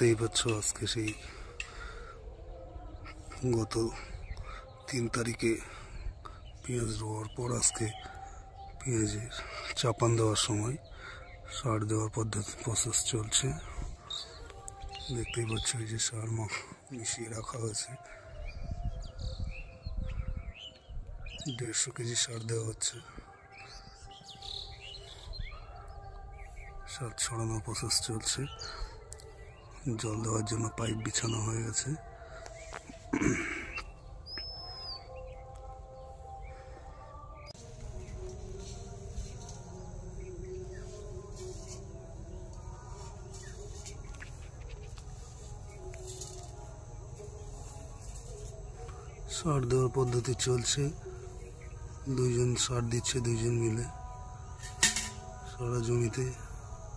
দেখতেই পাচ্ছ আজকে সেই গত 3 তারিখে পেঁয়াজ রোয়ার পর আজকে পেঁয়াজের চাপান দেওয়ার সময় সার দেওয়ার পদ্ধতি প্রসেস চলছে। দেখতেই পাচ্ছ এই যে সার মিশিয়ে রাখা হয়েছে, 150 কেজি সার দেওয়া হচ্ছে। সার ছড়ানোর প্রসেস চলছে, জল দেওয়ার জন্য পাইপ বিছানো হয়ে গেছে। সার দেওয়ার পদ্ধতি চলছে, 2 জন সার দিচ্ছে, 2 জন মিলে। সারা জমিতে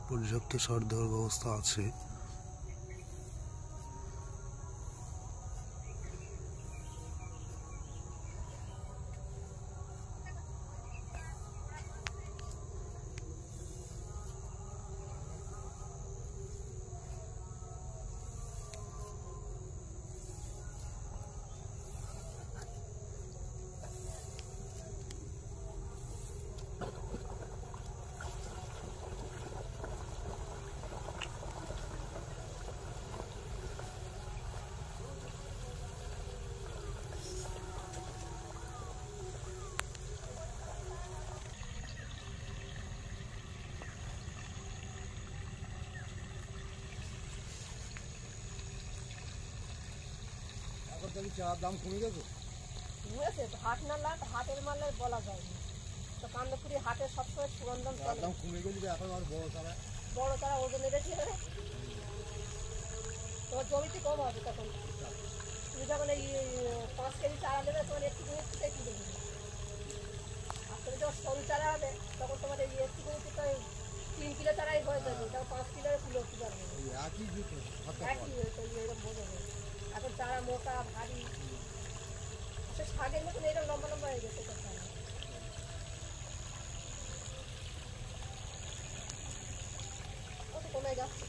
পর্যাপ্ত সার দেওয়ার ব্যবস্থা আছে। চার দাম কমে গেছে, হাট না লাট হাটের মালে বলা যায় না। তো কান্দপুরি হাটে সবসময় সুগন্ধম দাম কমে গেছে। এখন আর বড় তারা ওজনে বেশি হবে, তোমার জমিতে কম হবে। তখন তুমি যখন এই 5 কেজি চারা নেবে তোমার একটু জমিতে কিনে দেবে। আর তুমি যখন সরু চারা হবে তখন তোমার এই একটু জমিতে তো 3 কিলো চারাই হয়ে যাবে, তখন 5 কিলো কিলো কি পারবে একই হয়েছে এরকম বোঝা যায়। এখন চারা মোটা ভারী, শাকের মতন এরকম লম্বা লম্বা হয়ে গেছে। কমে যাচ্ছে।